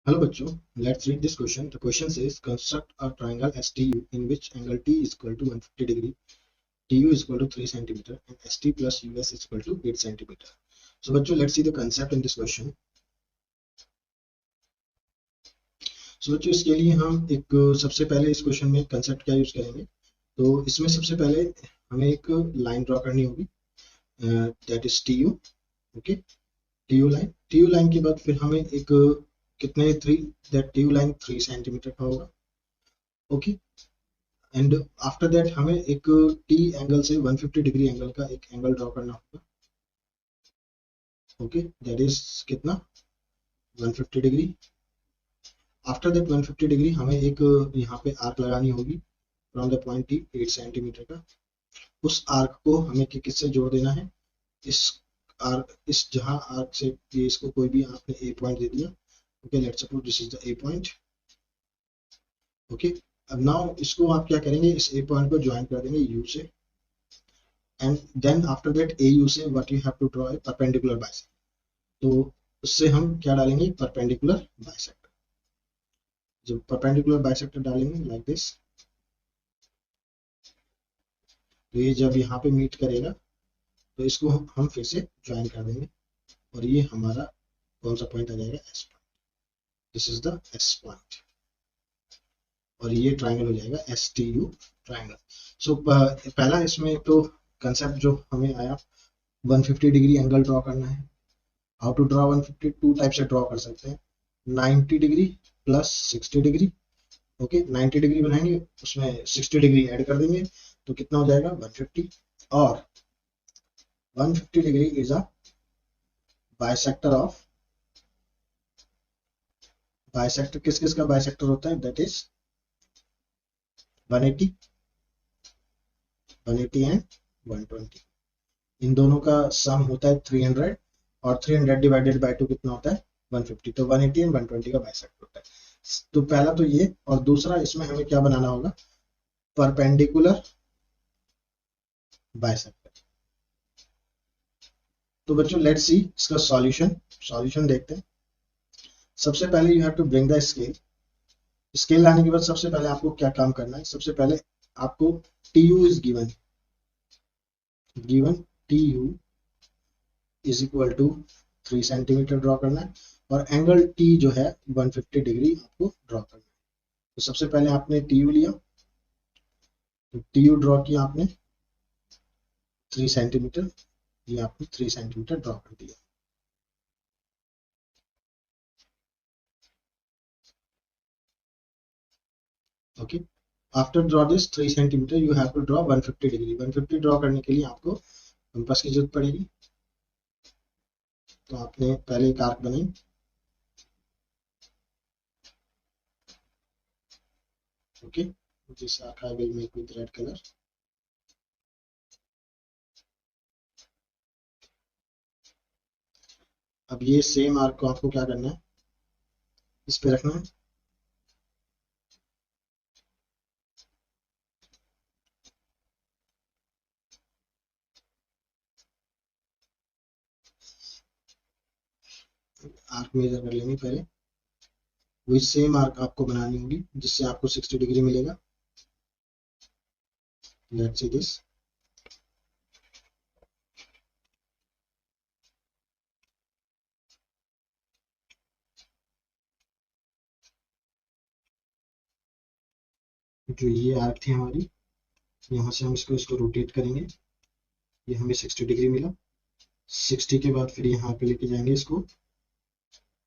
Hello bachcho, let's read this question. The question says construct a triangle STU in which angle T is equal to 150 degree, TU is equal to 3 centimeter and ST plus US is equal to 8 centimeter. So bachcho, let's see the concept in this question. So बच्चों इसके लिए हम एक सबसे पहले इस question में concept क्या यूज करेंगे, तो इसमें सबसे पहले हमें एक लाइन ड्रॉ करनी होगी, that is T you. Okay, T U line के बाद फिर हमें एक कितने three that T U line 3 centimetre का होगा. ओके, एंड आफ्टर दैट हमें एक टी एंगल से 150 डिग्री एंगल का एक एंगल ड्रॉ करना होगा. ओके, दैट इज कितना 150 डिग्री. आफ्टर दैट 150 डिग्री हमें एक यहाँ पे आर्क लगानी होगी from the point T 8 centimetre का. उस आर्क को हमें किससे जोड़ देना है, इस आर्क, इस जहां आर्क से ये इसको कोई भी आपने ए पॉइंट दे दिया. Okay, let's suppose this is the A point. Okay, अब नाउ इसको आप क्या करेंगे, इस ए पॉइंट को ज्वाइन कर देंगे यू से, and then after that A U से what you have to draw a perpendicular bisector. तो उससे हम क्या डालेंगे, परपेंडिकुलर बाइसेक्टर. जब परपेंडिकुलर बाइसेक्टर डालेंगे लाइक दिस, तो ये जब यहाँ पे मीट करेगा तो इसको हम फिर से ज्वाइन कर देंगे और ये हमारा कौन सा पॉइंट आ जाएगा, S point. This is the S point और ये ट्राइंगल हो जाएगा एस टी यू ट्राइंगल. सो पहला इसमें तो कंसेप्ट जो हमें आया, 150 डिग्री एंगल ड्रॉ करना है. How to draw 150, two type से ड्रॉ कर सकते हैं, 90 degree plus 60 degree. Okay, 90 degree बनाएंगे, उसमें 60 डिग्री ऐड कर देंगे तो कितना हो जाएगा 150. और 150 degree is a bisector of, bisector किस किस का बाइसेक्टर होता है, दैट इज 180 एंड 120. इन दोनों का सम होता है 300 और 300 डिवाइडेड बाय 2 कितना होता है 150. तो 180 एंड 120 का बाइसेक्टर होता है. तो पहला तो ये, और दूसरा इसमें हमें क्या बनाना होगा, परपेंडिकुलर बाइसेक्टर. तो बच्चों लेट्स सी इसका सॉल्यूशन देखते हैं. सबसे पहले you have to bring the scale लाने के बाद सबसे पहले आपको क्या काम करना है, सबसे पहले आपको T U is given T U is equal to 3 centimetre draw करना है और एंगल टी जो है 150 डिग्री आपको ड्रॉ करना है. तो सबसे पहले आपने टी यू लिया, तो टी यू ड्रॉ किया आपने 3 सेंटीमीटर, ये आपने 3 सेंटीमीटर ड्रॉ कर दिया. Okay, after draw this 3 centimetre you have to draw 150 degree. 150 draw करने के लिए आपको कंपास की जरूरत पड़ेगी. तो आपने पहले एक आर्क बनाई, okay, this arc I will make with red colour. अब ये सेम आर्क को आपको क्या करना है, इस पे रखना है. आर्क मेजर कर लेंगे पहले, वही सेम आर्क आपको बनानी होगी जिससे आपको 60 डिग्री मिलेगा. Let's see this. जो ये आर्क थी हमारी, यहाँ से हम इसको रोटेट करेंगे, ये हमें 60 डिग्री मिला. 60 के बाद फिर यहाँ पे लेके जाएंगे इसको,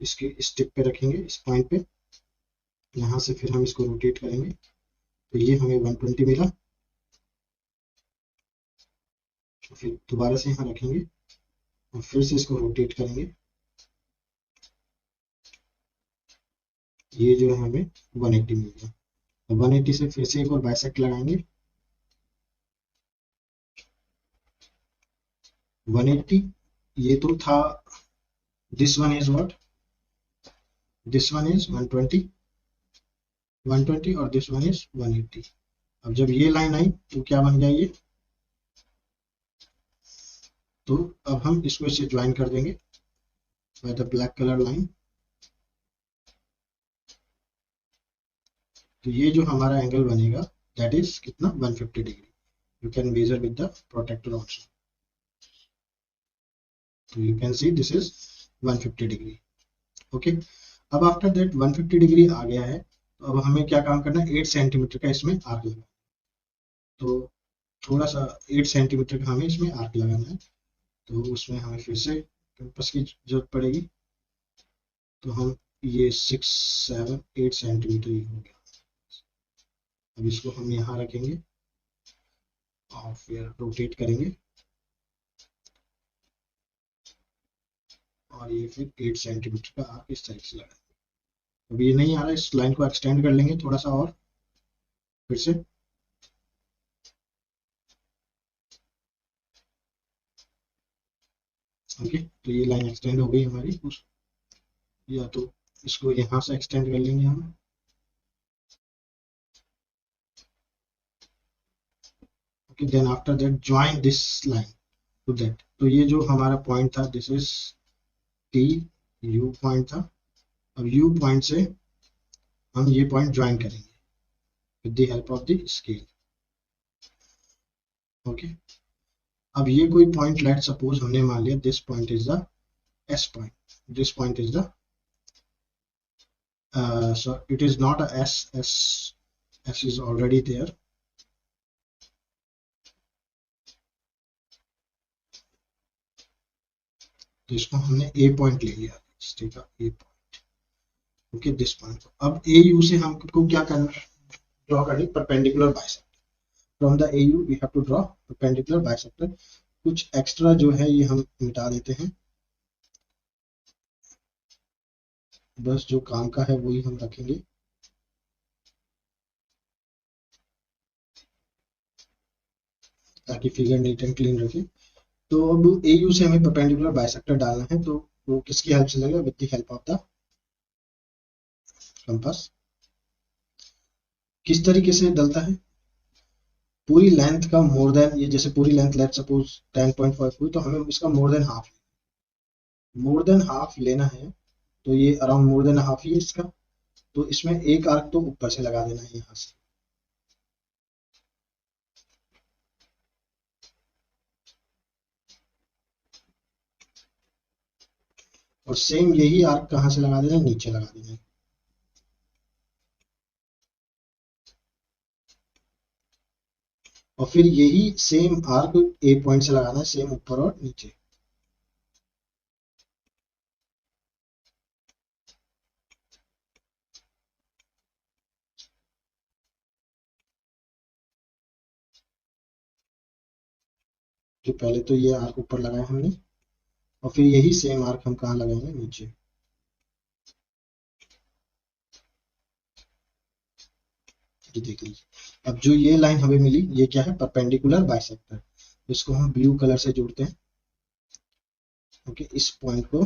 इसके इस टिप पे रखेंगे, इस पॉइंट पे. यहाँ से फिर हम इसको रोटेट करेंगे तो ये हमें 120 मिला. फिर दोबारा से यहाँ रखेंगे और फिर से इसको रोटेट करेंगे, ये जो है हमें 180 मिल गया. 180 से फिर से एक और बाइसेक्ट लगाएंगे, 180. ये तो था, this one is what, this one is 120 और दिस वन इज 180. अब जब ये लाइन आई तो क्या बन गया ये, तो अब हम इसको इसे ज्वाइन कर देंगे by the black colour line. तो ये जो हमारा एंगल बनेगा दैट इज कितना 150 degree. You can measure with the protractor also. तो you can see this is 150 degree. Okay. अब आफ्टर दैट 150 डिग्री आ गया है, तो अब हमें क्या काम करना है, 8 सेंटीमीटर का इसमें आर्क लगाना. तो थोड़ा सा 8 सेंटीमीटर का हमें इसमें आर्क लगाना है. तो उसमें हमें फिर से कंपास की जरूरत पड़ेगी. तो हम ये 6 7 8 सेंटीमीटर ही हो गया. अब इसको हम यहाँ रखेंगे और फिर रोटेट करेंगे और ये फिर 8 सेंटीमीटर का आर्क इस तरह से लगाएंगे. अब ये नहीं आ रहा है, इस लाइन को एक्सटेंड कर लेंगे थोड़ा सा और फिर से. ओके. तो ये लाइन एक्सटेंड हो गई हमारी. या तो इसको यहाँ से एक्सटेंड कर लेंगे हम. Okay. Then after that join this line to that. तो ये जो हमारा पॉइंट था this is T, U point था. अब यू पॉइंट से हम ये पॉइंट ज्वाइन करेंगे with the help of the scale. Okay. अब ये कोई पॉइंट लेट सपोज हमने मान लिया this point is the S point. This point is the so it is not a S is already there. तो इसको हमने ए पॉइंट ले लिया. ठीक है, ए पॉइंट. ओके. दिस पॉइंट को अब ए यू से हमको क्या करना, ड्रॉ करनी perpendicular bisector. From the A U we have to draw perpendicular bisector. कुछ एक्स्ट्रा जो है ये हम मिटा देते हैं. बस जो काम का है वही हम रखेंगे. ताकि फिगर नीट एंड क्लीन रखे. तो अब ए यू से हमें परपेंडिकुलर बाइसेक्टर डालना है. तो वो किसकी हेल्प से लगेगा, with the help of the compass. किस तरीके से डलता है, पूरी लेंथ का मोर देन, ये जैसे पूरी लेंथ लेट सपोज 10.5 हुई, तो हमें इसका मोर देन हाफ लेना है. तो ये अराउंड मोर देन हाफ ही है इसका. तो इसमें एक आर्क तो ऊपर से लगा देना है यहाँ से. और सेम यही आर्क कहाँ से लगा देना है, नीचे लगा देना है. और फिर यही सेम आर्क ए पॉइंट से लगाना है, सेम ऊपर और नीचे. तो पहले तो ये आर्क ऊपर लगाया हमने और फिर यही सेम आर्क हम कहाँ लगाएंगे, नीचे. ये देख लीजिए. अब जो ये लाइन हमें मिली ये क्या है, परपेंडिकुलर बाइसेक्टर. इसको हम ब्लू कलर से जोड़ते हैं. ओके. इस पॉइंट को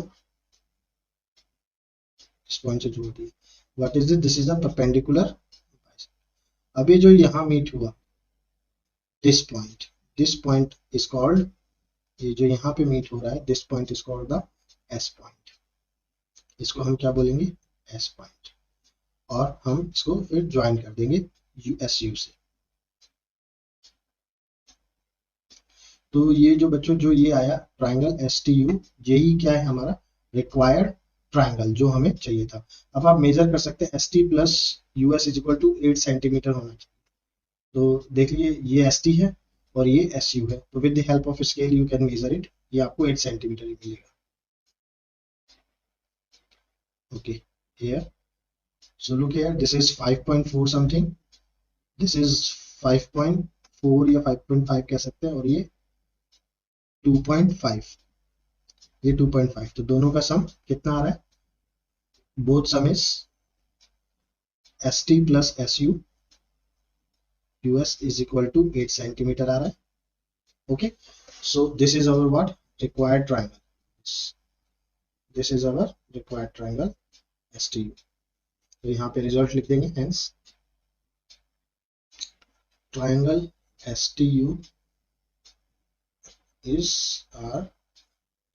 इस पॉइंट से जोड़ दिए. What is this is the perpendicular. अब ये जो यहाँ मीट हुआ दिस पॉइंट इज कॉल्ड, ये जो यहाँ पे मीट हो रहा है this point is called the S point. इसको हम क्या बोलेंगे, एस पॉइंट. और हम इसको फिर ज्वाइन कर देंगे एस यू से. तो ये जो बच्चों जो ये आया ट्राइंगल एस टी यू, यही क्या है हमारा रिक्वायर्ड ट्राइंगल जो हमें चाहिए था. अब आप मेजर कर सकते हैं S T plus U S is equal to 8 centimetre होना चाहिए. तो देख लीजिए ये एस टी है और ये एस यू है. तो with the help of scale you can measure it. ये आपको 8 सेंटीमीटर ही मिलेगा. Okay. Here so look here, this is 5.4 something, this is 5.4 या 5.5 कह सकते हैं. और ये 2.5, ये 2.5. तो दोनों का सम कितना आ रहा है, both sum is S T plus S U US is equal to 8 centimetre आ रहा है. Okay. So this is our what required triangle. This is our required triangle S T U. तो यहाँ पे रिजल्ट लिख देंगे. Hence triangle S T U is our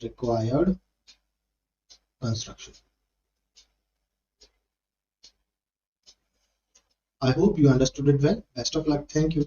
required construction. I hope you understood it well. Best of luck. Thank you.